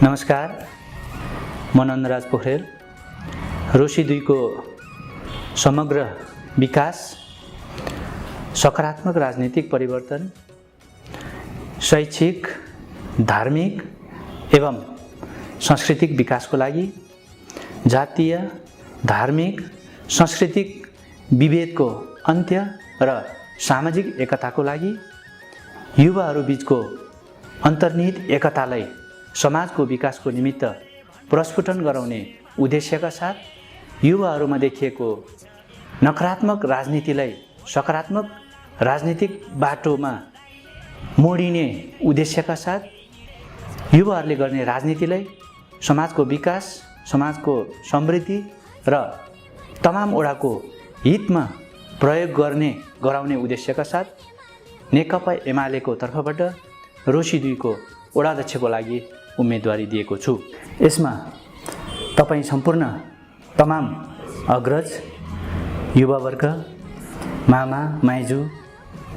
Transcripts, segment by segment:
नमस्कार, म नन्दराज पोखरेल। रोशी 2 को समग्र विकास, सकारात्मक राजनीतिक परिवर्तन, शैक्षिक, धार्मिक एवं सांस्कृतिक विकासको लागि, जातीय, धार्मिक, सांस्कृतिक विभेदको अन्त्य र सामाजिक एकताको लागि, युवाहरू बीचको अन्तर्निहित एकतालाई समाजको विकासको निमित्त प्रस्फुटन गराउने उद्देश्यका साथ युवाहरूमा देखिएको नकारात्मक राजनीतिलाई सकारात्मक राजनीतिक बाटोमा मोडिने उद्देश्यका साथ युवाहरूले गर्ने राजनीतिलाई समाजको विकास, समाजको समृद्धि र तमाम ओडाको हितमा प्रयोग गराउने उद्देश्यका साथ नेकपा एमालेको तर्फबाट रोशी 2 को वडाध्यक्षको लागि उम्मेदवारी दिएको छु। यसमा तपाईं सम्पूर्ण तमाम अग्रज, युवावर्ग, मामा, माइजू,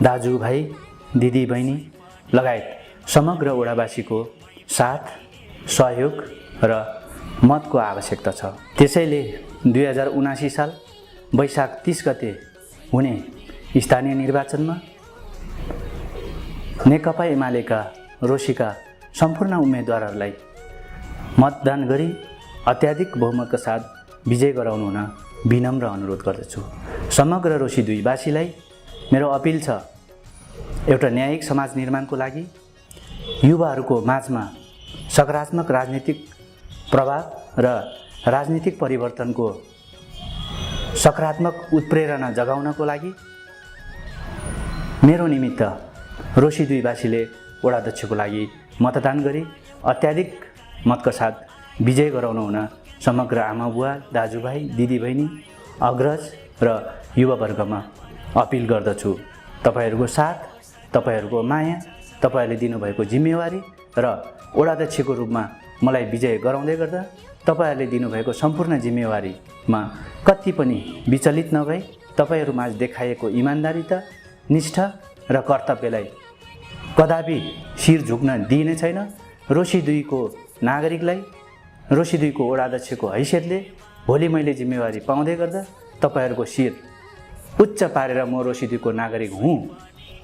दाजु, भाइ, दिदी, बहिनी लगायत समग्र वडावासीको साथ, सहयोग र मतको आवश्यकता छ। त्यसैले 2079 साल वैशाख 30 गते हुने स्थानीय निर्वाचनमा नेकपा एमालेका रोशीका सम्पूर्ण उम्मेदवारहरूलाई मतदान गरी अत्याधिक बहुमतका साथ विजय गराउनु हुन विनम्र अनुरोध गर्दछु। समग्र रोशी 2 वासीलाई मेरो अपिल छ, एउटा न्यायिक समाज निर्माणको लागि युवाहरूको माझमा सकारात्मक राजनीतिक प्रभाव र राजनीतिक परिवर्तनको सकारात्मक उत्प्रेरणा जगाउनको लागि मेरो निमित्त रोशी 2 वासीले वडाध्यक्षको लागि मतदान गरी अत्याधिक मतका साथ विजय गराउनु हुन समग्र आमा बुवा, दाजुभाइ, दिदीबहिनी, अग्रज र युवावर्गमा अपिल गर्दछु। तपाईहरूको साथ, तपाईहरूको माया, तपाईहरूले दिनुभएको जिम्मेवारी र वडाध्यक्षको रूपमा मलाई विजय गराउँदै गर्दा तपाईहरूले दिनुभएको सम्पूर्ण जिम्मेवारीमा कति पनि विचलित नभई तपाईहरूमाझ देखाएको इमानदारिता, निष्ठा र कर्तव्यलाई कदापि शिर झुक्न दिइने छैन। रोशी 2 को नागरिकलाई, रोशी 2 को वडाध्यक्षको हैसियतले भोलि मैले जिम्मेवारी पाउँदै गर्दा तपाईहरूको शिर उच्च पारेर म रोशी 2 को नागरिक हुँ,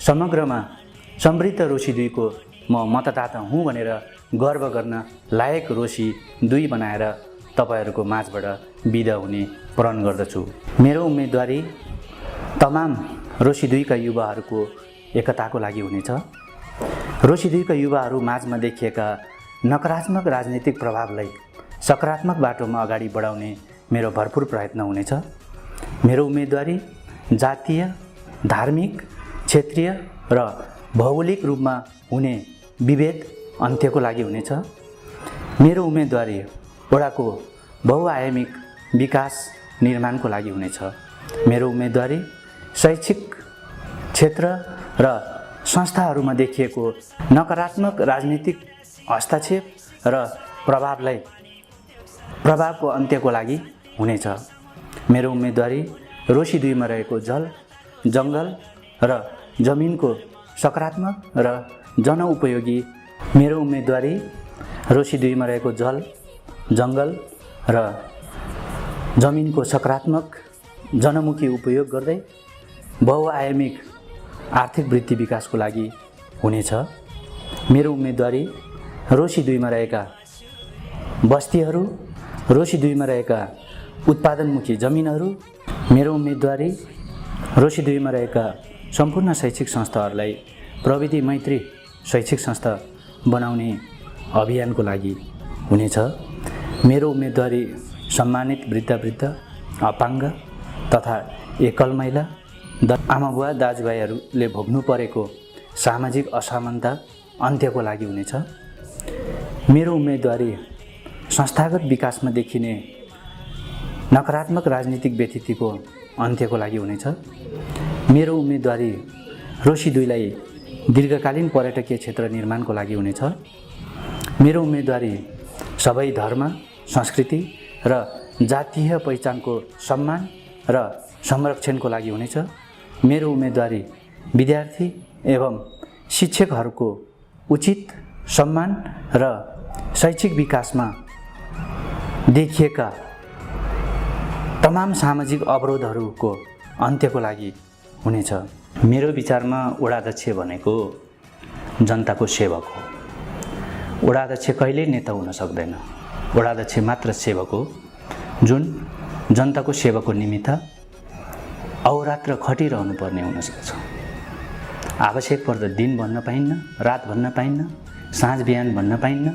समग्रमा समृद्ध रोशी 2 को म मतदाता हुँ भनेर गर्व गर्न लायक रोशी 2 बनाएर तपाईहरूको माझबाट बिदा हुने प्रण गर्दछु। मेरो उम्मेदवारी तमाम रोशी 2 का युवाहरूको एकताको लागि हुनेछ। रोशी 2 का युवाहरू माझमा देखिएका नकारात्मक राजनीतिक प्रभावलाई सकारात्मक बाटोमा अगाडि बढाउने मेरो भरपूर प्रयत्न हुनेछ। मेरो उम्मेदवारी जातीय, धार्मिक, क्षेत्रीय र भौगोलिक रूपमा हुने विभेद अन्त्यको लागि हुनेछ। मेरो उम्मेदवारी वडाको बहुआयामिक विकास निर्माणको लागि हुनेछ। मेरो उम्मेदवारी शैक्षिक क्षेत्र र संस्थाहरूमा देखिएको नकारात्मक राजनीतिक हस्तक्षेप र प्रभावको अन्त्यको लागि हुनेछ। मेरो उम्मेदवारी रोशी 2 मा रहेको जल, जङ्गल र जमिनको सकारात्मक र जनउपयोगी मेरो उम्मेदवारी रोशी 2 मा रहेको जल, जङ्गल र जमिनको सकारात्मक जनमुखी उपयोग गर्दै बहुआयामिक आर्थिक वृद्धि विकासको लागि हुनेछ। मेरो उम्मेदवारी रोशी 2 मा रहेका बस्तीहरू, रोशी 2 मा रहेका उत्पादनमुखी जमिनहरू, मेरो उम्मेदवारी रोशी 2 मा रहेका सम्पूर्ण शैक्षिक संस्थाहरूलाई प्रविधि मैत्री शैक्षिक संस्था बनाउने अभियानको लागि हुनेछ। मेरो उम्मेदवारी सम्मानित वृद्ध, अपाङ्ग तथा एकल महिला, आमाबुवा, दाजुभाइहरूले भोग्नु परेको सामाजिक असमानता अन्त्यको लागि हुनेछ। मेरो उम्मेदवारी संस्थागत विकासमा देखिने नकारात्मक राजनीतिक व्यतिथिको अन्त्यको लागि हुनेछ। मेरो उम्मेदवारी रोशी 2 लाई दीर्घकालीन पर्यटकीय क्षेत्र निर्माणको लागि हुनेछ। मेरो उम्मेदवारी सबै धर्म, संस्कृति र जातीय पहिचानको सम्मान र संरक्षणको लागि हुनेछ। मेरो उम्मेदवारी विद्यार्थी एवं शिक्षकहरूको उचित सम्मान र शैक्षिक विकासमा देखिएका तमाम सामाजिक अवरोधहरूको अन्त्यको लागि हुनेछ। मेरो विचारमा वडाध्यक्ष भनेको जनताको सेवक हो। वडाध्यक्ष कहिल्यै नेता हुन सक्दैन। वडाध्यक्ष मात्र सेवक हो, जुन जनताको सेवाको निमित्त अहोरात्र खटिरहनु पर्ने हुनसक्छ। आवश्यक पर्दा दिन भन्न पाइन्न, रात भन्न पाइन्न, साँझ बिहान भन्न पाइन्न,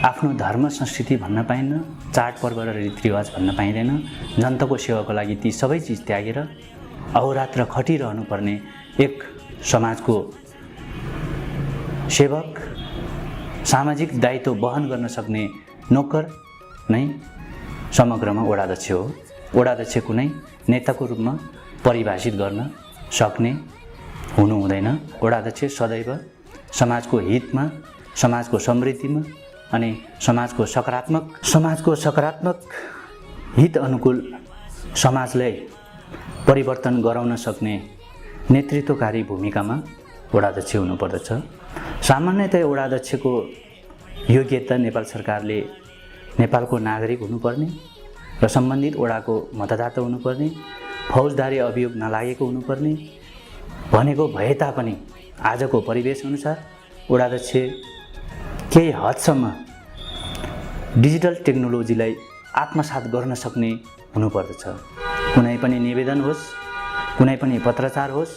आफ्नो धर्म संस्कृति भन्न पाइन्न, चाडपर्व र रीतिरिवाज भन्न पाइँदैन। जनताको सेवाको लागि ती सबै चिज त्यागेर अहोरात्र खटिरहनु पर्ने एक समाजको सेवक, सामाजिक दायित्व वहन गर्न सक्ने नोकर नै समग्रमा वडाध्यक्ष हो। वडाध्यक्ष कुनै नेताको रूपमा परिभाषित गर्न सक्ने हुनु हुँदैन। वडाध्यक्ष सदैव समाजको हितमा, समाजको समृद्धिमा अनि समाजको सकारात्मक हित अनुकूल समाजलाई परिवर्तन गराउन सक्ने नेतृत्वकारी भूमिकामा वडाध्यक्ष हुनुपर्दछ। सामान्यतया वडाध्यक्षको योग्यता नेपाल सरकारले नेपालको नागरिक हुनुपर्ने र सम्बन्धित वडाको मतदाता हुनुपर्ने, फौजदारी अभियोग नलागेको हुनुपर्ने भनेको भए तापनि आजको परिवेश अनुसार वडाध्यक्ष केही हदसम्म डिजिटल टेक्नोलोजीलाई आत्मसात गर्न सक्ने हुनुपर्दछ। कुनै पनि निवेदन होस्, कुनै पनि पत्रचार होस्,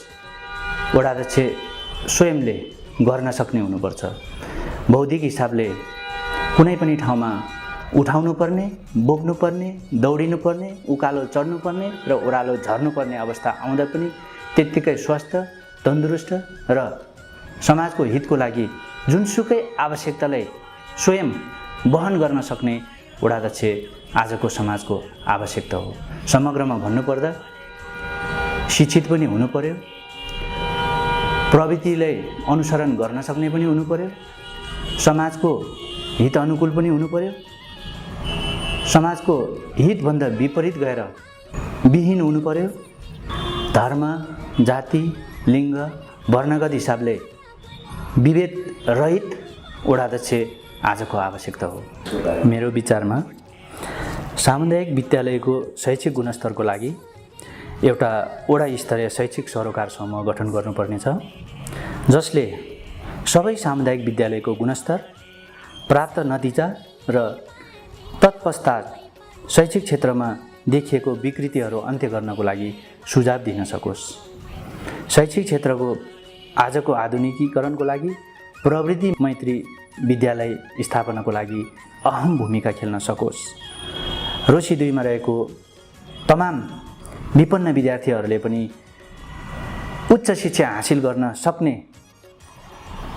वडाध्यक्ष स्वयंले गर्न सक्ने हुनुपर्छ। बौद्धिक हिसाबले कुनै पनि ठाउँमा उठाउनुपर्ने, बोक्नुपर्ने, दौडिनुपर्ने, उकालो चढ्नुपर्ने र ओह्रालो झर्नुपर्ने अवस्था आउँदा पनि त्यत्तिकै स्वस्थ, तन्दुरुस्त र समाजको हितको लागि जुनसुकै आवश्यकतालाई स्वयं वहन गर्न सक्ने वडाध्यक्ष आजको समाजको आवश्यकता हो। समग्रमा भन्नुपर्दा शिक्षित पनि हुनु पर्यो, प्रवृत्तिलाई अनुसरण गर्न सक्ने पनि हुनु पर्यो, समाजको हित अनुकूल पनि हुनु पर्यो, समाजको हितभन्दा विपरीत गएर विहीन हुनु पर्यो, धर्म, जाति, लिङ्ग, वर्णगत हिसाबले विभेद रहित वडाध्यक्ष आजको आवश्यकता हो। मेरो विचारमा सामुदायिक विद्यालयको शैक्षिक गुणस्तरको लागि एउटा वडा स्तरीय शैक्षिक सरोकार समूह गठन गर्नुपर्नेछ, जसले सबै सामुदायिक विद्यालयको गुणस्तर, प्राप्त नतिजा र तत्पश्चात शैक्षिक क्षेत्रमा देखिएको विकृतिहरू अन्त्य गर्नको लागि सुझाव दिन सकोस्। शैक्षिक क्षेत्रको आजको आधुनिकीकरणको लागि प्रवृत्ति मैत्री विद्यालय स्थापनाको लागि अहम भूमिका खेल्न सकोस्। रोशी 2 मा रहेको तमाम विपन्न विद्यार्थीहरूले पनि उच्च शिक्षा हासिल गर्न सक्ने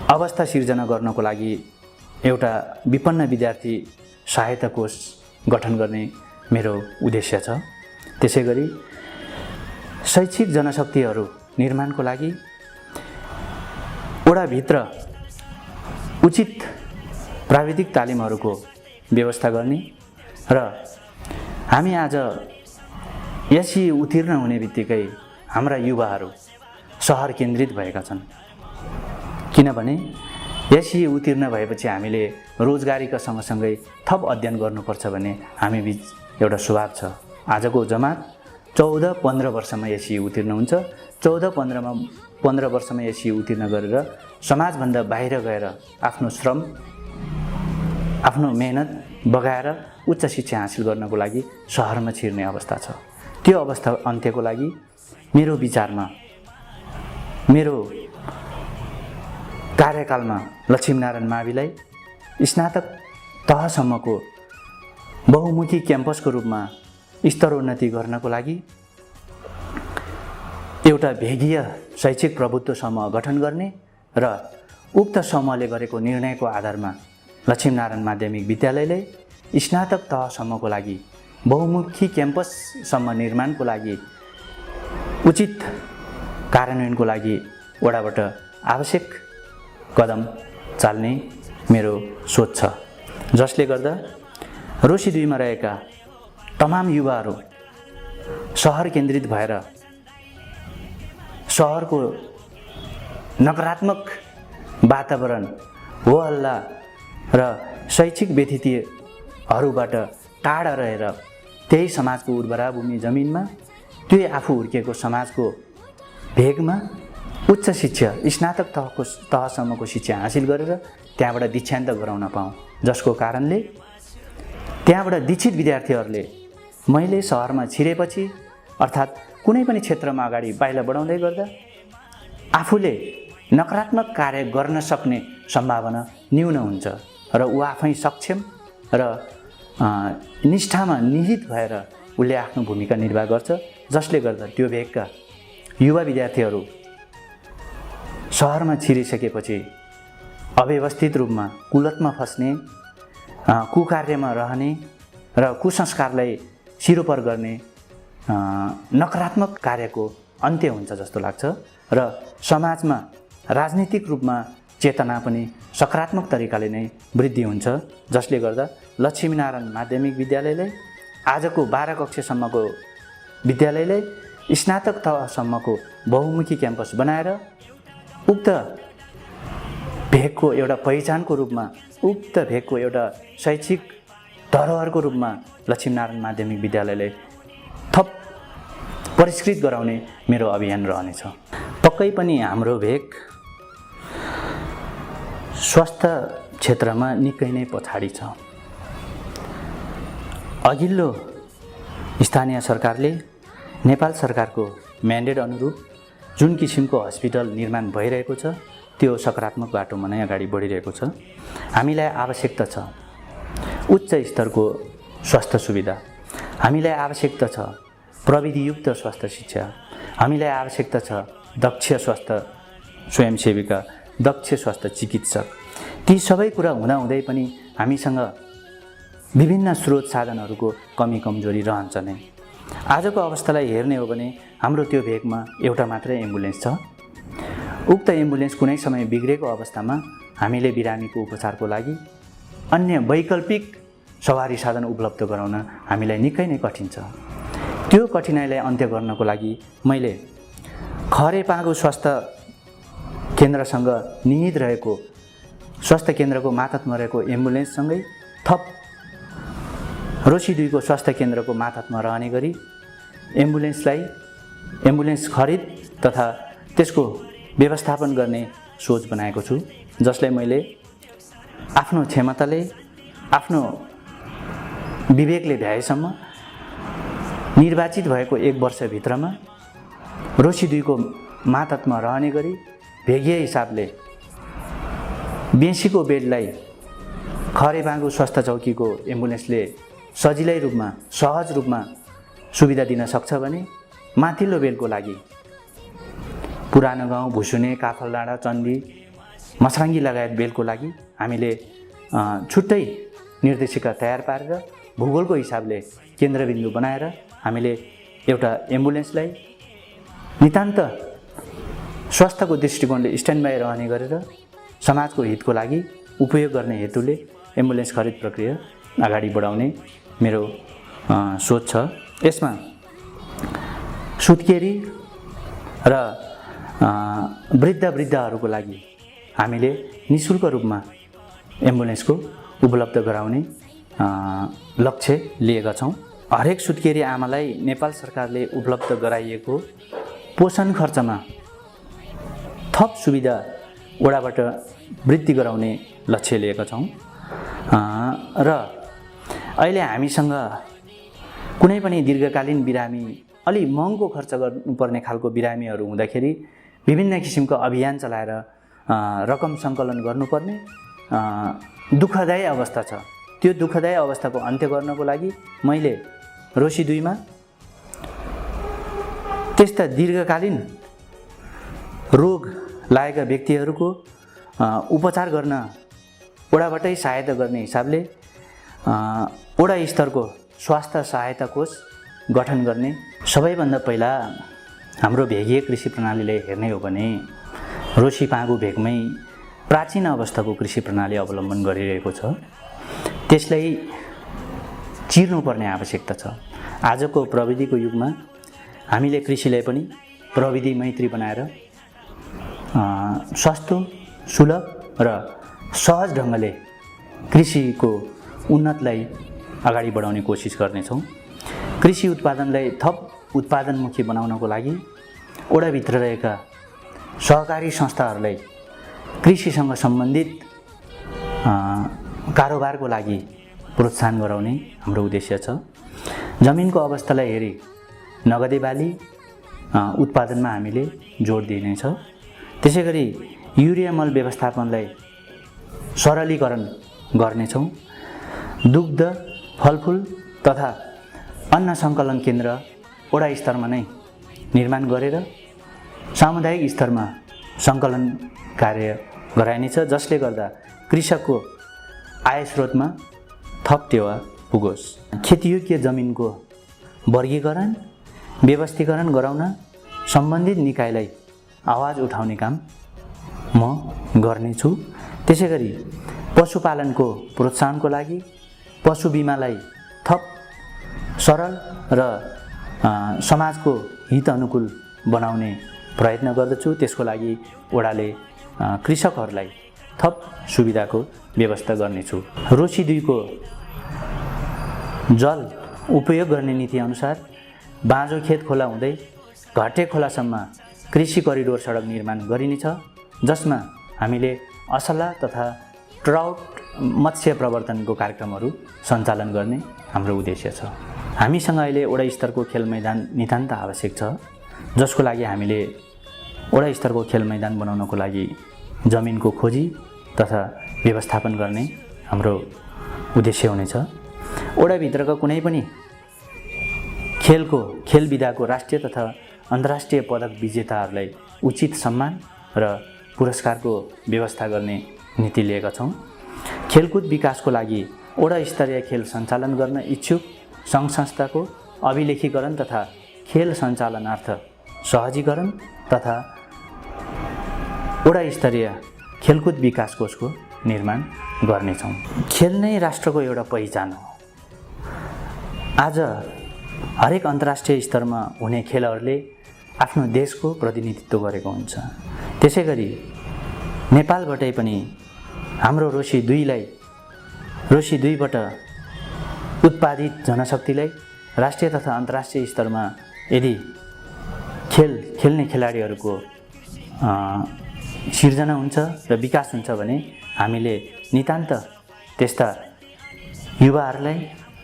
अवस्था सिर्जना गर्नको लागि एउटा विपन्न विद्यार्थी सहायता कोष गठन गर्ने मेरो उद्देश्य छ। त्यसैगरी शैक्षिक जनशक्तिहरू निर्माणको लागि वडाभित्र उचित प्राविधिक तालिमहरूको व्यवस्था गर्ने र हामी आज एसई उत्तीर्ण हुने बित्तिकै हाम्रा युवाहरू सहर केन्द्रित भएका छन्। किनभने एसई उत्तीर्ण भएपछि हामीले रोजगारीका सँगसँगै थप अध्ययन गर्नुपर्छ भन्ने हामी बीच एउटा स्वभाव छ। आजको जमात 14-15 वर्षमा एसई उत्तीर्ण हुन्छ। 14-15 वर्षमा एसई उत्तीर्ण गरेर समाजभन्दा बाहिर गएर आफ्नो श्रम, आफ्नो मेहनत बगाएर उच्च शिक्षा हासिल गर्नको लागि सहरमा छिर्ने अवस्था छ। त्यो अवस्था अन्त्यको लागि मेरो विचारमा, मेरो कार्यकालमा लक्ष्मीनारायण माविलाई स्नातक तहसम्मको बहुमुखी क्याम्पसको रूपमा स्तरोन्नति गर्नको लागि एउटा भेगीय शैक्षिक प्रभुत्व समूह गठन गर्ने र उक्त समूहले गरेको निर्णयको आधारमा लक्ष्मीनारायण माध्यमिक विद्यालयले स्नातक तहसम्मको लागि बहुमुखी क्याम्पससम्म निर्माणको लागि उचित कार्यान्वयनको लागि वडाबाट आवश्यक कदम चाल्ने मेरो सोच छ, जसले गर्दा रोशी 2 मा रहेका तमाम युवाहरू सहर केन्द्रित भएर सहरको नकारात्मक वातावरण, हो हल्ला, र शैक्षिक व्यतिथिहरूबाट टाढा रहेर त्यही समाजको उर्वरा भूमि जमिनमा त्यो आफू हुर्किएको समाजको भेगमा उच्च शिक्षा स्नातक तहसम्मको शिक्षा हासिल गरेर त्यहाँबाट दीक्षान्त गराउन पाऊँ, जसको कारणले त्यहाँबाट दीक्षित विद्यार्थीहरूले मैले सहरमा छिरेपछि अर्थात् कुनै पनि क्षेत्रमा अगाडि पाइला बढाउँदै गर्दा आफूले नकारात्मक कार्य गर्न सक्ने सम्भावना न्यून हुन्छ र ऊ आफै सक्षम र निष्ठामा निहित भएर उसले आफ्नो भूमिका निर्वाह गर्छ, जसले गर्दा त्यो भेगका युवा विद्यार्थीहरू सहरमा छिरिसकेपछि अव्यवस्थित रूपमा कुलतमा फस्ने, कुकार्यमा रहने र कुसंस्कारलाई सिरोपर गर्ने नकारात्मक कार्यको अन्त्य हुन्छ जस्तो लाग्छ र समाजमा राजनीतिक रूपमा चेतना पनि सकारात्मक तरिकाले नै वृद्धि हुन्छ, जसले गर्दा लक्ष्मीनारायण माध्यमिक विद्यालयले आजको 12 कक्षासम्मको विद्यालयले स्नातक तहसम्मको बहुमुखी क्याम्पस बनाएर उक्त भेगको एउटा पहिचानको रूपमा, उक्त भेगको एउटा शैक्षिक धरोहरको रूपमा लक्ष्मीनारायण माध्यमिक विद्यालयले थप परिष्कृत गराउने मेरो अभियान रहनेछ। पक्कै पनि हाम्रो भेग स्वास्थ्य क्षेत्रमा निकै नै पछाडि छ। अघिल्लो स्थानीय सरकारले नेपाल सरकारको म्यान्डेट अनुरूप जुन किसिमको हस्पिटल निर्माण भइरहेको छ त्यो सकारात्मक बाटोमा नै अगाडि बढिरहेको छ। हामीलाई आवश्यकता छ उच्च स्तरको स्वास्थ्य सुविधा, हामीलाई आवश्यकता छ प्रविधियुक्त स्वास्थ्य शिक्षा, हामीलाई आवश्यकता छ दक्ष स्वास्थ्य स्वयंसेविका, दक्ष स्वास्थ्य चिकित्सक। ती सबै कुरा हुँदाहुँदै पनि हामीसँग विभिन्न स्रोत साधनहरूको कमी कमजोरी रहन्छ नै। आजको अवस्थालाई हेर्ने हो भने हाम्रो त्यो भेगमा एउटा मात्रै एम्बुलेन्स छ। उक्त एम्बुलेन्स कुनै समय बिग्रेको अवस्थामा हामीले बिरामीको उपचारको लागि अन्य वैकल्पिक सवारी साधन उपलब्ध गराउन हामीलाई निकै नै कठिन छ। त्यो कठिनाइलाई अन्त्य गर्नको लागि मैले खरेपागु स्वास्थ्य केन्द्रसँग निहित रहेको स्वास्थ्य केन्द्रको मातहतमा रहेको एम्बुलेन्ससँगै थप रोशी 2 को स्वास्थ्य केन्द्रको मातहतमा रहने गरी एम्बुलेन्स खरिद तथा त्यसको व्यवस्थापन गर्ने सोच बनाएको छु, जसलाई मैले आफ्नो क्षमताले आफ्नो विवेकले भ्याएसम्म निर्वाचित भएको 1 वर्षभित्रमा रोशी 2 को मातहतमा रहने गरी भेगीय हिसाबले बेसीको बेडलाई खरेबाङ्गु स्वास्थ्य चौकीको एम्बुलेन्सले सजिलै रूपमा सहज रूपमा सुविधा दिन सक्छ भने माथिल्लो बेडको लागि पुरानो गाउँ, भुसुने, काफलडाँडा, चण्डी, मसराङ्गी लगायत बेडको लागि हामीले छुट्टै निर्देशिका तयार पारेर भूगोलको हिसाबले केन्द्रबिन्दु बनाएर हामीले एउटा एम्बुलेन्सलाई नितान्त स्वास्थ्यको दृष्टिकोणले स्ट्यान्ड बाई रहने गरेर समाजको हितको लागि उपयोग गर्ने हेतुले एम्बुलेन्स खरिद प्रक्रिया अगाडि बढाउने मेरो सोच छ। यसमा सुत्केरी र वृद्धहरूको लागि हामीले निःशुल्क रूपमा एम्बुलेन्सको उपलब्ध गराउने लक्ष्य लिएका छौँ। हरेक सुत्केरी आमालाई नेपाल सरकारले उपलब्ध गराइएको पोषण खर्चमा थप सुविधा वडाबाट वृद्धि गराउने लक्ष्य लिएका छौँ र अहिले हामीसँग कुनै पनि दीर्घकालीन बिरामी अलि महँगो खर्च गर्नुपर्ने खालको बिरामीहरू हुँदाखेरि विभिन्न किसिमको अभियान चलाएर रकम सङ्कलन गर्नुपर्ने दुःखदायी अवस्था छ। त्यो दुःखदायी अवस्थाको अन्त्य गर्नको लागि मैले रोशी 2 मा त्यस्ता दीर्घकालीन रोग लागेका व्यक्तिहरूको उपचार गर्न वडाबाटै सहायता गर्ने हिसाबले वडा स्तरको स्वास्थ्य सहायता कोष गठन गर्ने। सबैभन्दा पहिला हाम्रो भेगीय कृषि प्रणालीले हेर्ने हो भने रोशी पागु भेगमै प्राचीन अवस्थाको कृषि प्रणाली अवलम्बन गरिरहेको छ। त्यसलाई चिर्नुपर्ने आवश्यकता छ। आजको प्रविधिको युगमा हामीले कृषिलाई पनि प्रविधि मैत्री बनाएर सस्तो, सुलभ र सहज ढङ्गले कृषिको उन्नतलाई अगाडि बढाउने कोसिस गर्नेछौँ। कृषि उत्पादनलाई थप उत्पादनमुखी बनाउनको लागि ओडाभित्र रहेका सहकारी संस्थाहरूलाई कृषिसँग सम्बन्धित कारोबारको लागि प्रोत्साहन गराउने हाम्रो उद्देश्य छ। जमिनको अवस्थालाई हेरी नगदे बाली उत्पादनमा हामीले जोड दिनेछ। त्यसै गरी युरिया मल व्यवस्थापनलाई सरलीकरण गर्नेछौँ। दुग्ध, फलफुल तथा अन्न सङ्कलन केन्द्र वडा स्तरमा नै निर्माण गरेर सामुदायिक स्तरमा सङ्कलन कार्य गराइनेछ, जसले गर्दा कृषकको आय स्रोतमा थप टेवा पुगोस्। खेतीयोग्य जमिनको वर्गीकरण, व्यवस्थीकरण गराउन सम्बन्धित निकायलाई आवाज उठाउने काम म गर्नेछु। त्यसै गरी पशुपालनको प्रोत्साहनको लागि पशु बिमालाई थप सरल र समाजको हित अनुकूल बनाउने प्रयत्न गर्दछु। त्यसको लागि वडाले कृषकहरूलाई थप सुविधाको व्यवस्था गर्नेछु। रोशी 2 को जल उपयोग गर्ने नीति अनुसार बाँझो खेत खोला हुँदै घटे खोलासम्म कृषि करिडोर सडक निर्माण गरिनेछ, जसमा हामीले असला तथा ट्राउट मत्स्य प्रवर्तनको कार्यक्रमहरू सञ्चालन गर्ने हाम्रो उद्देश्य छ। हामीसँग अहिले वडा स्तरको खेल मैदान नितान्त आवश्यक छ, जसको लागि हामीले वडा स्तरको खेल मैदान बनाउनको लागि जमिनको खोजी तथा व्यवस्थापन गर्ने हाम्रो उद्देश्य हुनेछ। वडाभित्रका कुनै पनि खेल विधाको राष्ट्रिय तथा अन्तर्राष्ट्रिय पदक विजेताहरूलाई उचित सम्मान र पुरस्कारको व्यवस्था गर्ने नीति लिएका छौँ। खेलकुद विकासको लागि वडा स्तरीय खेल सञ्चालन गर्न इच्छुक सङ्घ संस्थाको अभिलेखीकरण तथा खेल सञ्चालनार्थ सहजीकरण तथा वडा स्तरीय खेलकुद विकास कोषको निर्माण गर्नेछौँ। खेल नै राष्ट्रको एउटा पहिचान हो। आज हरेक अन्तर्राष्ट्रिय स्तरमा हुने खेलहरूले आफ्नो देशको प्रतिनिधित्व गरेको हुन्छ। त्यसै गरी नेपालबाटै पनि हाम्रो रोशी 2बाट उत्पादित जनशक्तिलाई राष्ट्रिय तथा अन्तर्राष्ट्रिय स्तरमा यदि खेल्ने खेलाडीहरूको सिर्जना हुन्छ र विकास हुन्छ भने हामीले नितान्त त्यस्ता युवाहरूलाई,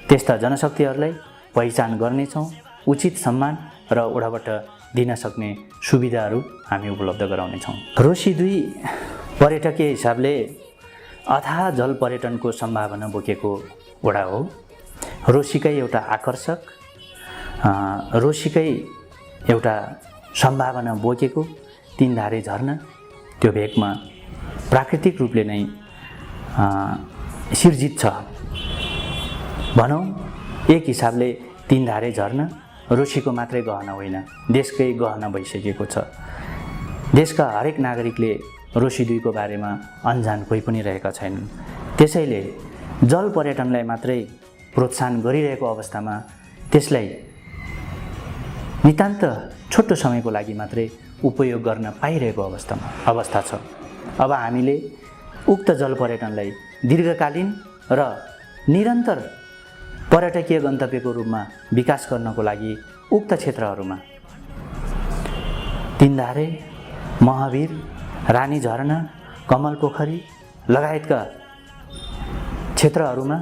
त्यस्ता जनशक्तिहरूलाई पहिचान गर्नेछौँ। उचित सम्मान र वडाबाट दिन सक्ने सुविधाहरू हामी उपलब्ध गराउनेछौँ। रोशी 2 पर्यटकीय हिसाबले अथाह जल पर्यटनको सम्भावना बोकेको वडा हो। रोशीकै एउटा आकर्षक, रोशीकै एउटा सम्भावना बोकेको तीनधारे झरना, त्यो भेगमा प्राकृतिक रूपले नै सिर्जित छ। भनौँ एक हिसाबले तीनधारे झरना रोशीको मात्रै गहना होइन, देशकै गहना भइसकेको छ। देशका हरेक नागरिकले रोशी 2 को बारेमा अनजान कोही पनि रहेका छैनन्। त्यसैले जल पर्यटनलाई मात्रै प्रोत्साहन गरिरहेको अवस्थामा त्यसलाई नितान्त छोटो समयको लागि मात्रै उपयोग गर्न पाइरहेको अवस्था छ। अब हामीले उक्त जल पर्यटनलाई दीर्घकालीन र निरन्तर पर्यटकीय गन्तव्यको रूपमा विकास गर्नको लागि उक्त क्षेत्रहरूमा तीनधारे, महावीर, रानी झरना, कमल पोखरी लगायतका क्षेत्रहरूमा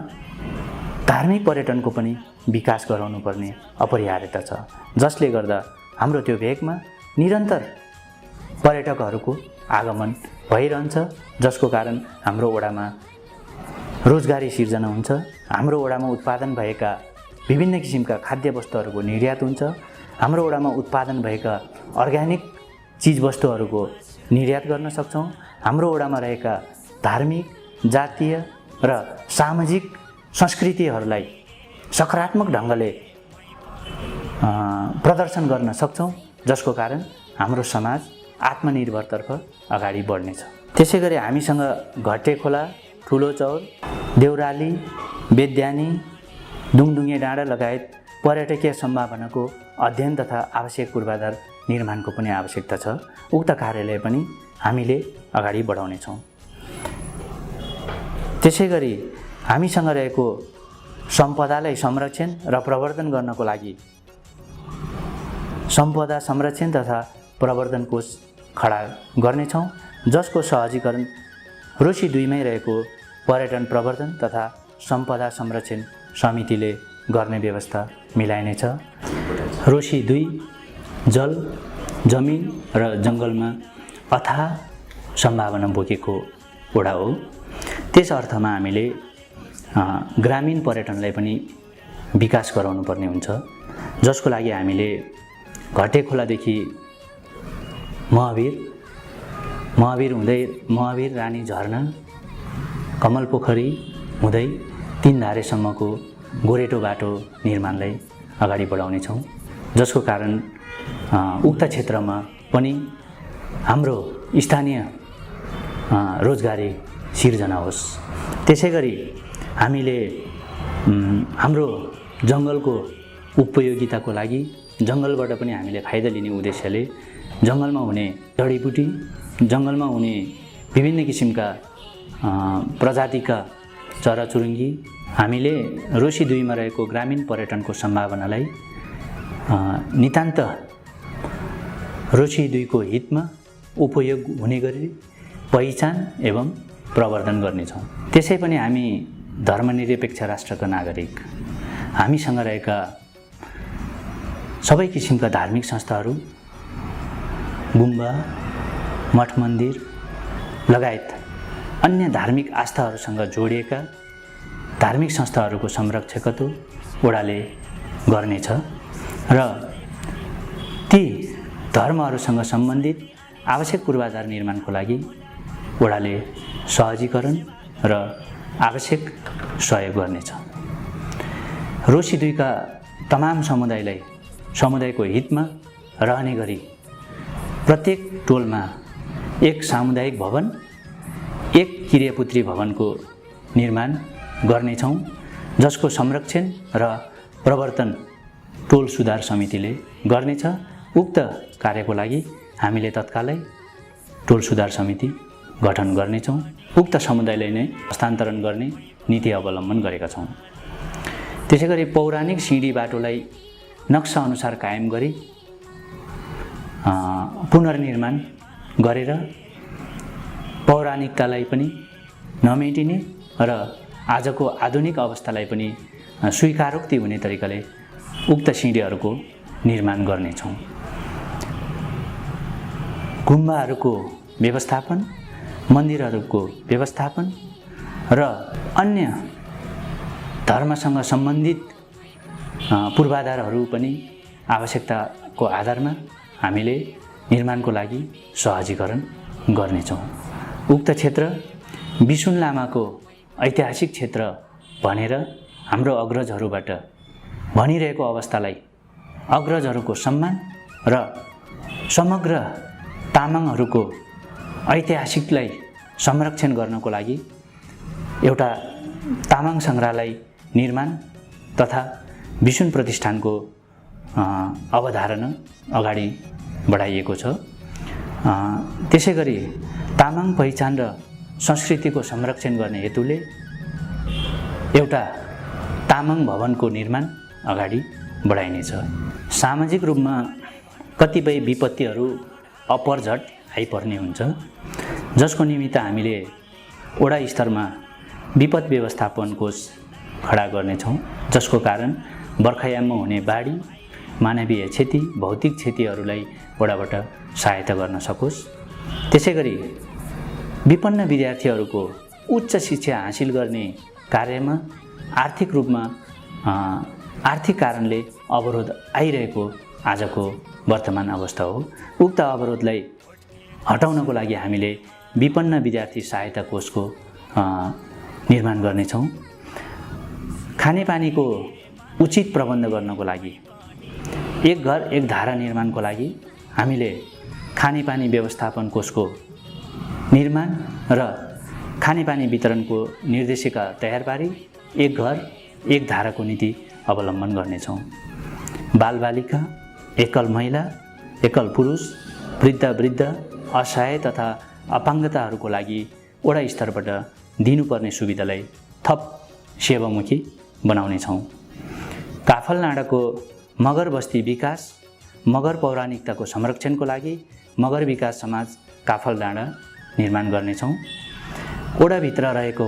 धार्मिक पर्यटनको पनि विकास गराउनुपर्ने अपरिहार्यता छ, जसले गर्दा हाम्रो त्यो भेगमा निरन्तर पर्यटकहरूको आगमन भइरहन्छ, जसको कारण हाम्रो वडामा रोजगारी सिर्जना हुन्छ। हाम्रो वडामा उत्पादन भएका विभिन्न किसिमका खाद्य वस्तुहरूको निर्यात हुन्छ। हाम्रो वडामा उत्पादन भएका अर्ग्यानिक चिजवस्तुहरूको निर्यात गर्न सक्छौँ। हाम्रो वडामा रहेका धार्मिक, जातीय र सामाजिक संस्कृतिहरूलाई सकारात्मक ढङ्गले प्रदर्शन गर्न सक्छौँ, जसको कारण हाम्रो समाज आत्मनिर्भरतर्फ अगाडि बढ्नेछ। त्यसै गरी हामीसँग घटे खोला, ठुलो चौर, देउराली, बेद्यानी, दुङदुङे डाँडा लगायत पर्यटकीय सम्भावनाको अध्ययन तथा आवश्यक पूर्वाधार निर्माणको पनि आवश्यकता छ। उक्त कार्यलाई पनि हामीले अगाडि बढाउनेछौँ। त्यसै गरी हामीसँग रहेको सम्पदालाई संरक्षण र प्रवर्धन गर्नको लागि सम्पदा संरक्षण तथा प्रवर्धन कोष खडा गर्नेछौँ, जसको सहजीकरण रोशी 2 मै रहेको पर्यटन प्रवर्धन तथा सम्पदा संरक्षण समितिले गर्ने व्यवस्था मिलाइनेछ। रोशी 2 जल, जमिन र जङ्गलमा अथाह सम्भावना बोकेको वडा हो। त्यस अर्थमा हामीले ग्रामीण पर्यटनलाई पनि विकास गराउनु पर्ने हुन्छ, जसको लागि हामीले घटे खोलादेखि महावीर हुँदै महावीर रानी झरना, कमल पोखरी हुँदै 3 धारेसम्मको गोरेटो बाटो निर्माणलाई अगाडि बढाउनेछौँ, जसको कारण उक्त क्षेत्रमा पनि हाम्रो स्थानीय रोजगारी सिर्जना होस्। त्यसै गरी हामीले हाम्रो जङ्गलको उपयोगिताको लागि जङ्गलबाट पनि हामीले फाइदा लिने उद्देश्यले जङ्गलमा हुने जडीबुटी, जङ्गलमा हुने विभिन्न किसिमका प्रजातिका चराचुरुङ्गी हामीले रोशी 2 मा रहेको ग्रामीण पर्यटनको सम्भावनालाई नितान्त रोशी 2 को हितमा उपयोग हुने गरी पहिचान एवं प्रवर्धन गर्नेछौँ। त्यसै पनि हामी धर्मनिरपेक्ष राष्ट्रका नागरिक, हामीसँग रहेका सबै किसिमका धार्मिक संस्थाहरू, गुम्बा, मठ मन्दिर लगायत अन्य धार्मिक आस्थाहरूसँग जोडिएका धार्मिक संस्थाहरूको संरक्षकत्व वडाले गर्नेछ र ती धर्महरूसँग सम्बन्धित आवश्यक पूर्वाधार निर्माणको लागि वडाले सहजीकरण र आवश्यक सहयोग गर्नेछ। रोशी 2 का तमाम समुदायको हितमा रहने गरी प्रत्येक टोलमा एक सामुदायिक भवन, एक किरियापुत्री भवनको निर्माण गर्नेछौँ, जसको संरक्षण र प्रवर्तन टोल सुधार समितिले गर्नेछ। उक्त कार्यको लागि हामीले तत्कालै टोल सुधार समिति गठन गर्नेछौँ। उक्त समुदायलाई नै हस्तान्तरण गर्ने नीति अवलम्बन गरेका छौँ। त्यसै गरी पौराणिक सिँढी बाटोलाई नक्सा अनुसार कायम गरी पुनर्निर्माण गरेर पौराणिकतालाई पनि नमेटिने र आजको आधुनिक अवस्थालाई पनि स्वीकारोक्ति हुने तरिकाले उक्त सिँढीहरूको निर्माण गर्नेछौँ। गुम्बाहरूको व्यवस्थापन, मन्दिरहरूको व्यवस्थापन र अन्य धर्मसँग सम्बन्धित पूर्वाधारहरू पनि आवश्यकताको आधारमा हामीले निर्माणको लागि सहजीकरण गर्नेछौँ। उक्त क्षेत्र विसुन लामाको ऐतिहासिक क्षेत्र भनेर हाम्रो अग्रजहरूबाट भनिरहेको अवस्थालाई अग्रजहरूको सम्मान र समग्र तामाङहरूको ऐतिहासिकलाई संरक्षण गर्नको लागि एउटा तामाङ सङ्ग्रहालय निर्माण तथा विसुन प्रतिष्ठानको अवधारणा अगाडि बढाइएको छ। त्यसै गरी तामाङ पहिचान र संस्कृतिको संरक्षण गर्ने हेतुले एउटा तामाङ भवनको निर्माण अगाडि बढाइनेछ। सामाजिक रूपमा कतिपय विपत्तिहरू अपरझट आइपर्ने हुन्छ, जसको निमित्त हामीले वडा स्तरमा विपद व्यवस्थापन कोष खडा गर्नेछौँ, जसको कारण बर्खायाममा हुने बाढी, मानवीय क्षति, भौतिक क्षतिहरूलाई वडाबाट सहायता गर्न सकोस्। त्यसै गरी विपन्न विद्यार्थीहरूको उच्च शिक्षा हासिल गर्ने कार्यमा आर्थिक रूपमा आर्थिक कारणले अवरोध आइरहेको आजको वर्तमान अवस्था हो। उक्त अवरोधलाई हटाउनको लागि हामीले विपन्न विद्यार्थी सहायता कोषको निर्माण गर्नेछौँ। खानेपानीको उचित प्रबन्ध गर्नको लागि एक घर एक धारा निर्माणको लागि हामीले खानेपानी व्यवस्थापन कोषको निर्माण र खानेपानी वितरणको निर्देशिका तयार पारी एक घर एक धाराको नीति अवलम्बन गर्नेछौँ। बालबालिका, एकल महिला, एकल पुरुष, वृद्ध, असहाय तथा अपाङ्गताहरूको लागि वडा स्तरबाट दिनुपर्ने सुविधालाई थप सेवामुखी बनाउनेछौँ। काफलडाँडाको मगर बस्ती विकास, मगर पौराणिकताको संरक्षणको लागि मगर विकास समाज काफलडाँडा निर्माण गर्नेछौँ। ओडाभित्र रहेको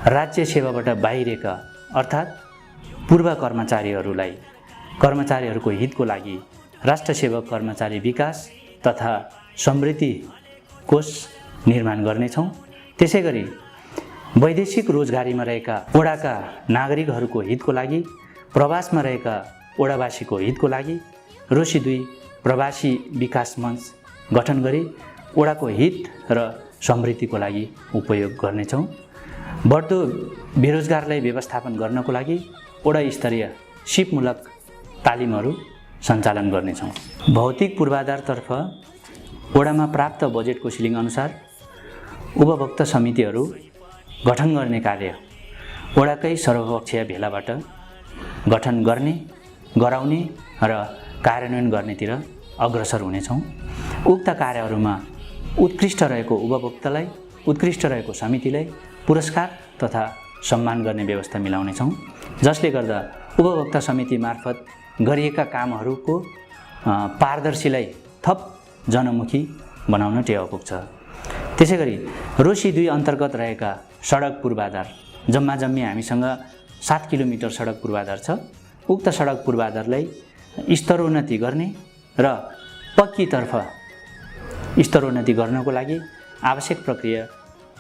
राज्य सेवाबाट बाहिरका अर्थात् पूर्व कर्मचारीहरूको हितको लागि राष्ट्र सेवक कर्मचारी विकास तथा समृद्धि कोष निर्माण गर्नेछौँ। त्यसै गरी वैदेशिक रोजगारीमा रहेका ओडाका नागरिकहरूको हितको लागि, प्रवासमा रहेका ओडावासीको हितको लागि रोशी 2 प्रवासी विकास मञ्च गठन गरी ओडाको हित र समृद्धिको लागि उपयोग गर्नेछौँ। बढ्दो बेरोजगारलाई व्यवस्थापन गर्नको लागि ओडा स्तरीय सिपमूलक तालिमहरू सञ्चालन गर्नेछौँ। भौतिक पूर्वाधारतर्फ ओडामा प्राप्त बजेटको सिलिङ अनुसार उपभोक्ता समितिहरू गठन गर्ने कार्य ओडाकै सर्वपक्षीय भेलाबाट गठन गर्ने, गराउने र कार्यान्वयन गर्नेतिर अग्रसर हुनेछौँ। उक्त कार्यहरूमा उत्कृष्ट रहेको उपभोक्तालाई, उत्कृष्ट रहेको समितिलाई पुरस्कार तथा सम्मान गर्ने व्यवस्था मिलाउनेछौँ, जसले गर्दा उपभोक्ता समिति मार्फत गरिएका कामहरूको पारदर्शीलाई थप जनमुखी बनाउन टेवा पुग्छ। त्यसै गरी रोशी 2 अन्तर्गत रहेका सडक पूर्वाधार, जम्मी हामीसँग 7 किलोमिटर सडक पूर्वाधार छ। उक्त सडक पूर्वाधारलाई स्तरोन्नति गर्ने र पक्कीतर्फ स्तरोन्नति गर्नको लागि आवश्यक प्रक्रिया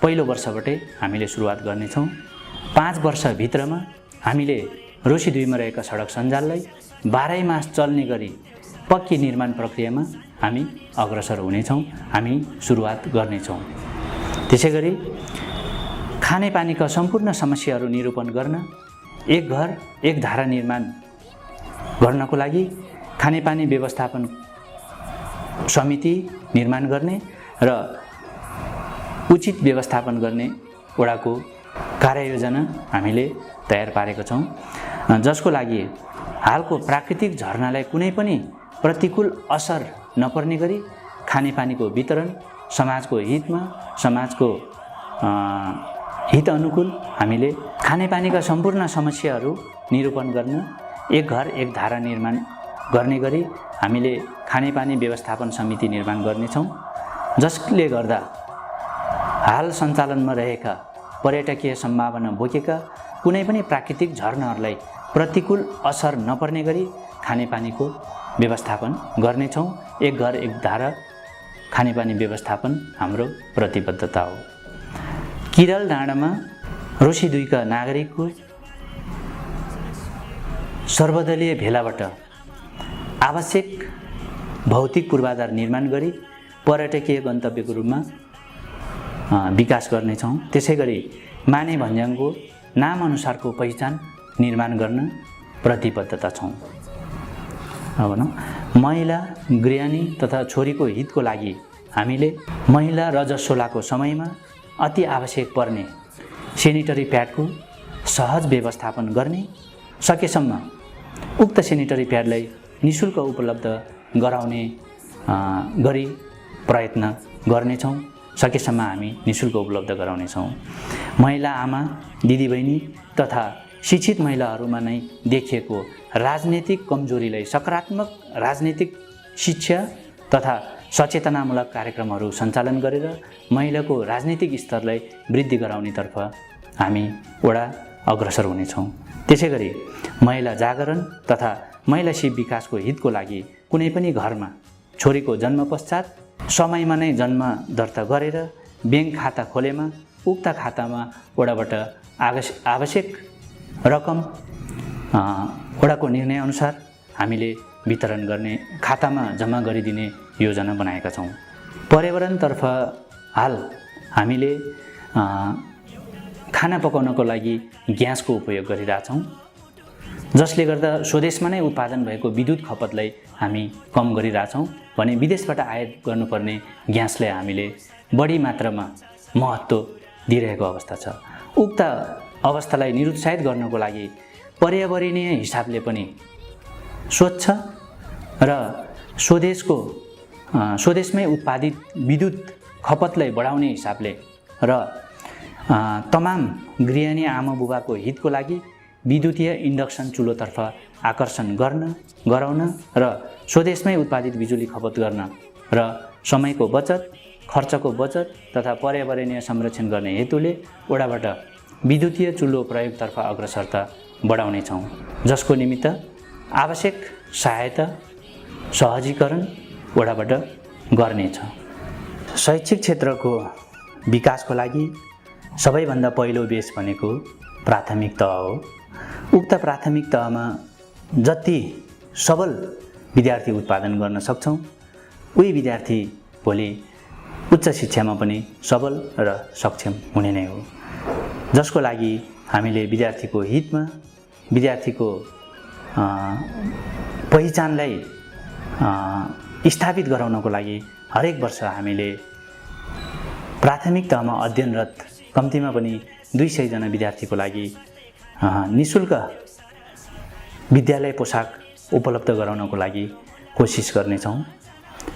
पहिलो वर्षबाटै हामीले सुरुवात गर्नेछौँ। 5 वर्षभित्रमा हामीले रोशी 2 मा रहेका सडक सञ्जाललाई 12 मास चल्ने गरी पक्की निर्माण प्रक्रियामा हामी अग्रसर हुनेछौँ, हामी सुरुवात गर्नेछौँ। त्यसै गरी खानेपानीका सम्पूर्ण समस्याहरू निरूपण गर्न एक घर एक धारा निर्माण गर्नको लागि खानेपानी व्यवस्थापन समिति निर्माण गर्ने र उचित व्यवस्थापन गर्ने ओडाको कार्ययोजना हामीले तयार पारेका छौँ, जसको लागि हालको प्राकृतिक झरनालाई कुनै पनि प्रतिकूल असर नपर्ने गरी खानेपानीको वितरण समाजको हितमा, समाजको हित अनुकूल हामीले खानेपानीका सम्पूर्ण समस्याहरू निरूपण गर्न एक घर एक धारा निर्माण गर्ने गरी हामीले खानेपानी व्यवस्थापन समिति निर्माण गर्नेछौँ, जसले गर्दा हाल सञ्चालनमा रहेका पर्यटकीय सम्भावना बोकेका कुनै पनि प्राकृतिक झरनाहरूलाई प्रतिकूल असर नपर्ने गरी खानेपानीको व्यवस्थापन गर्नेछौँ। एक घर एक धारा खानेपानी व्यवस्थापन हाम्रो प्रतिबद्धता हो। किराल डाँडामा रोशी 2 का नागरिकको सर्वदलीय भेलाबाट आवश्यक भौतिक पूर्वाधार निर्माण गरी पर्यटकीय गन्तव्यको रूपमा विकास गर्नेछौँ। त्यसै गरी माने भन्ज्याङको नामअनुसारको पहिचान निर्माण गर्न प्रतिबद्धता छौँ। अब महिला, गृहिणी तथा छोरीको हितको लागि हामीले महिला रजस्वलाको समयमा अति आवश्यक पर्ने सेनिटरी प्याडको सहज व्यवस्थापन गर्ने, सकेसम्म उक्त सेनिटरी प्याडलाई निःशुल्क उपलब्ध गराउने गरी प्रयत्न गर्नेछौँ। सकेसम्म हामी निःशुल्क उपलब्ध गराउनेछौँ। महिला आमा, दिदीबहिनी तथा शिक्षित महिलाहरूमा नै देखिएको राजनीतिक कमजोरीलाई सकारात्मक राजनीतिक शिक्षा तथा सचेतनामूलक कार्यक्रमहरू सञ्चालन गरेर महिलाको राजनीतिक स्तरलाई वृद्धि गराउनेतर्फ हामी ओडा अग्रसर हुनेछौँ। त्यसै गरी महिला जागरण तथा महिला शिव विकासको हितको लागि कुनै पनि घरमा छोरीको जन्म पश्चात समयमा नै जन्म दर्ता गरेर ब्याङ्क खाता खोलेमा उक्त खातामा ओडाबाट आवश्यक रकम ओडाको निर्णयअनुसार हामीले वितरण गर्ने, खातामा जम्मा गरिदिने योजना बनाएका छौँ। पर्यावरणतर्फ हाल हामीले खाना पकाउनको लागि ग्यासको उपयोग गरिरहेछौँ, जसले गर्दा स्वदेशमा नै उत्पादन भएको विद्युत खपतलाई हामी कम गरिरहेछौँ भने विदेशबाट आयात गर्नुपर्ने ग्यासलाई हामीले बढी मात्रामा महत्त्व दिइरहेको अवस्था छ। उक्त अवस्थालाई निरुत्साहित गर्नको लागि पर्यावरणीय हिसाबले पनि स्वच्छ र स्वदेशमै उत्पादित विद्युत खपतलाई बढाउने हिसाबले र तमाम गृहिणी आमा बुबाको हितको लागि विद्युतीय इन्डक्सन चुलोतर्फ आकर्षण गराउन र स्वदेशमै उत्पादित बिजुली खपत गर्न र समयको बचत, खर्चको बचत तथा पर्यावरणीय संरक्षण गर्ने हेतुले वडाबाट विद्युतीय चुलो प्रयोगतर्फ अग्रसरता बढाउनेछौँ, जसको निमित्त आवश्यक सहायता सहजीकरण वडाबाट गर्नेछ। शैक्षिक क्षेत्रको विकासको लागि सबैभन्दा पहिलो बेस भनेको प्राथमिक तह हो। उक्त प्राथमिक तहमा जति सबल विद्यार्थी उत्पादन गर्न सक्छौँ, उही विद्यार्थी भोलि उच्च शिक्षामा पनि सबल र सक्षम हुने नै हो, जसको लागि हामीले विद्यार्थीको हितमा विद्यार्थीको पहिचानलाई स्थापित गराउनको लागि हरेक वर्ष हामीले प्राथमिक तहमा अध्ययनरत कम्तीमा पनि 200 जना विद्यार्थीको लागि निःशुल्क विद्यालय पोसाक उपलब्ध गराउनको लागि कोसिस गर्नेछौँ।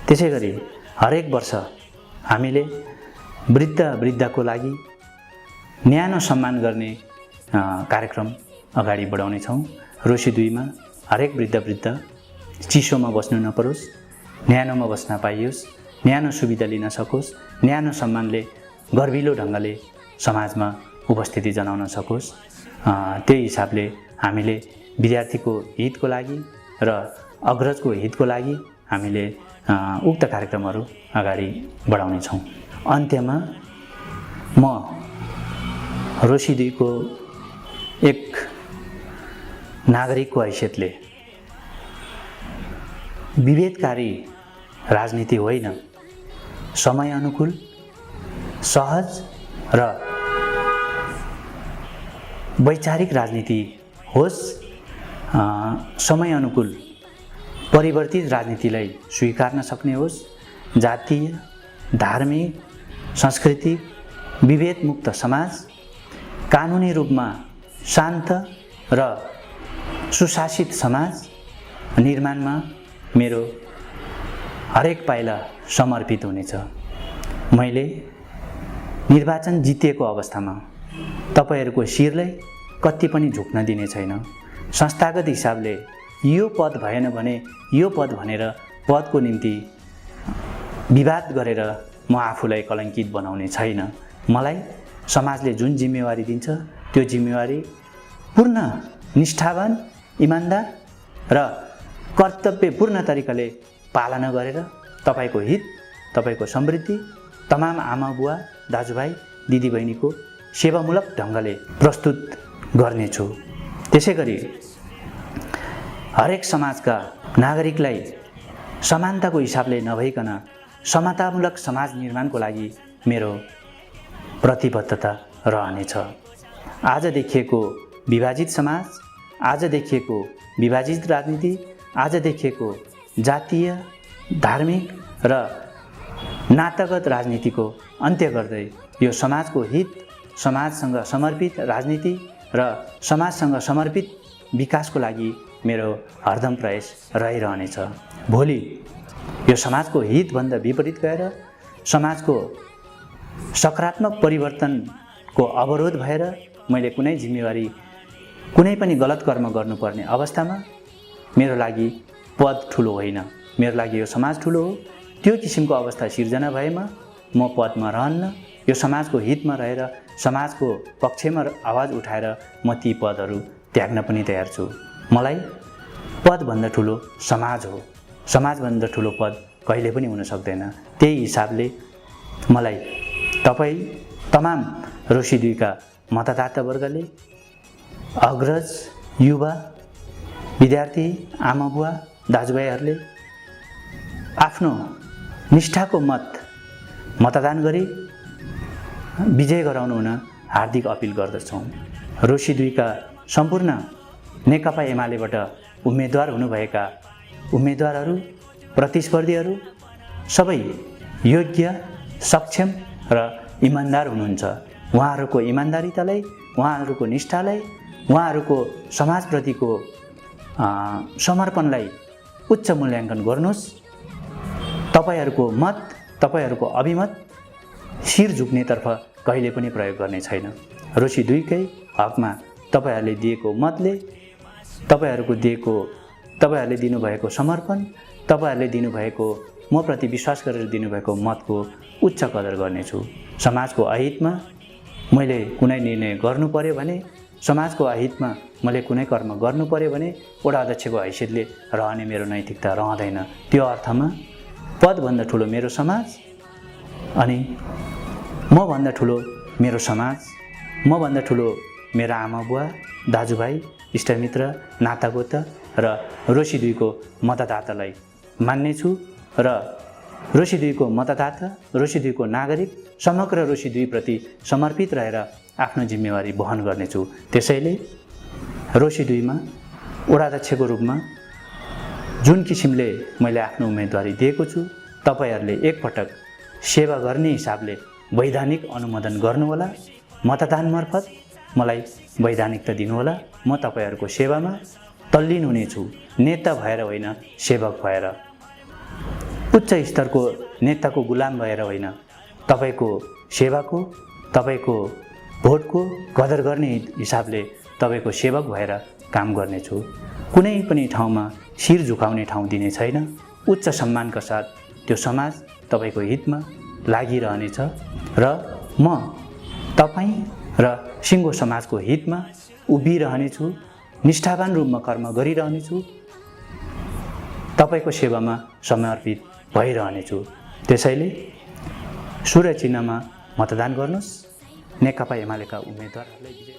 त्यसै गरी हरेक वर्ष हामीले वृद्धको लागि न्यानो सम्मान गर्ने कार्यक्रम अगाडि बढाउनेछौँ। रोशी 2 मा हरेक वृद्ध चिसोमा बस्नु नपरोस्, न्यानोमा बस्न पाइयोस्, न्यानो सुविधा लिन सकोस्, न्यानो सम्मानले गर्विलो ढङ्गले समाजमा उपस्थिति जनाउन सकोस्। त्यही हिसाबले हामीले विद्यार्थीको हितको लागि र अग्रजको हितको लागि हामीले उक्त कार्यक्रमहरू अगाडि बढाउनेछौँ। अन्त्यमा म रोशी 2 को एक नागरिकको हैसियतले विभेदकारी राजनीति होइन, समय अनुकूल, सहज र वैचारिक राजनीति होस्, समय अनुकूल परिवर्तित राजनीतिलाई स्वीकार्न सक्ने होस्, जातीय, धार्मिक, सांस्कृतिक विभेदमुक्त समाज, कानुनी रूपमा शान्त र सुशासित समाज निर्माणमा मेरो हरेक पाइला समर्पित हुनेछ। मैले निर्वाचन जितेको अवस्थामा तपाईहरूको शिरलाई कति पनि झुक्न दिने छैन। संस्थागत हिसाबले यो पद भएन भने यो पद भनेर पदको निम्ति विवाद गरेर म आफूलाई कलङ्कित बनाउने छैन। मलाई समाजले जुन जिम्मेवारी दिन्छ त्यो जिम्मेवारी पूर्ण निष्ठावान, इमानदार र कर्तव्यपूर्ण तरिकाले पालना गरेर तपाईको हित, तपाईको समृद्धि, तमाम आमा बुवा, दाजुभाइ, दिदीबहिनीको सेवामूलक ढङ्गले प्रस्तुत गर्नेछु। त्यसै गरी हरेक समाजका नागरिकलाई समानताको हिसाबले नभइकन समतामूलक समाज निर्माणको लागि मेरो प्रतिबद्धता रहनेछ। आज देखिएको विभाजित समाज, आज देखिएको विभाजित राजनीति, आज देखिएको जातीय, धार्मिक र नातागत राजनीतिको अन्त्य गर्दै यो समाजको हित, समाजसँग समर्पित राजनीति र समाजसँग समर्पित विकासको लागि मेरो हरदम प्रयास रहिरहनेछ। भोलि यो समाजको हितभन्दा विपरीत गएर समाजको सकारात्मक परिवर्तनको अवरोध भएर मैले कुनै जिम्मेवारी, कुनै पनि गलत कर्म गर्नुपर्ने अवस्थामा मेरो लागि पद ठुलो होइन, मेरो लागि यो समाज ठुलो हो। त्यो किसिमको अवस्था सिर्जना भएमा म पदमा रहन्न। यो समाजको हितमा रहेर समाजको पक्षमा आवाज उठाएर म ती पदहरू त्याग्न पनि तयार छु। मलाई पदभन्दा ठुलो समाज हो, समाजभन्दा ठुलो पद कहिले पनि हुन सक्दैन। त्यही हिसाबले मलाई तपाईँ तमाम रोशी 2 का मतदातावर्गले, अग्रज, युवा, विद्यार्थी, आमा बुवा, दाजुभाइहरूले आफ्नो निष्ठाको मतदान गरी विजय गराउनु हुन हार्दिक अपिल गर्दछौँ। रोशी 2 का सम्पूर्ण नेकपा एमालेबाट उम्मेदवार हुनुभएका उम्मेदवारहरू, प्रतिस्पर्धीहरू सबै योग्य, सक्षम र इमान्दार हुनुहुन्छ। उहाँहरूको इमान्दारितालाई, उहाँहरूको निष्ठालाई, उहाँहरूको समाजप्रतिको समर्पणलाई उच्च मूल्याङ्कन गर्नुहोस्। तपाईँहरूको मत, तपाईँहरूको अभिमत शिर झुक्नेतर्फ कहिले पनि प्रयोग गर्ने छैन। रोशी 2 कै हकमा तपाईहरूले दिएको मतले, तपाईहरूले दिनुभएको समर्पण, तपाईहरूले दिनुभएको मप्रति विश्वास गरेर दिनुभएको मतको उच्च कदर गर्नेछु। समाजको अहितमा मैले कुनै निर्णय गर्नु पर्यो भने, समाजको अहितमा मैले कुनै कर्म गर्नु पर्यो भने वडा अध्यक्षको हैसियतले रहने मेरो नैतिकता रहँदैन। त्यो अर्थमा पदभन्दा ठुलो मेरो समाज अनि मभन्दा ठुलो मेरो समाज, मभन्दा ठुलो मेरा आमा बुवा, दाजुभाइ, इष्टमित्र, नातागोता र रोशी 2 को मतदातालाई मान्नेछु र रोशी 2 को मतदाता, रोशी 2 को नागरिक, समग्र रोशी 2 प्रति समर्पित रहेर आफ्नो जिम्मेवारी वहन गर्नेछु। त्यसैले रोशी 2 मा वडाध्यक्षको रूपमा जुन किसिमले मैले आफ्नो उम्मेदवारी दिएको छु, तपाईहरूले एकपटक सेवा गर्ने हिसाबले वैधानिक अनुमोदन गर्नुहोला। मतदान मार्फत मलाई वैधानिकता दिनुहोला। म तपाईहरूको सेवामा तल्लीन हुनेछु, नेता भएर होइन, सेवक भएर, उच्च स्तरको नेताको गुलाम भएर होइन, तपाईको सेवाको, तपाईको भोटको कदर गर्ने हिसाबले तपाईको सेवक भएर काम गर्नेछु। कुनै पनि ठाउँमा शिर झुकाउने ठाउँ दिने छैन। उच्च सम्मानका साथ त्यो समाज तपाईको हितमा लागिरहनेछ र म तपाईँ र सिङ्गो समाजको हितमा उभिरहनेछु, निष्ठावान रूपमा कर्म गरिरहनेछु, तपाईको सेवामा समर्पित भइरहनेछु। त्यसैले सूर्य चिन्हमा मतदान गर्नुहोस्। नेकपा एमालेका उम्मेदवारहरूलाई विजय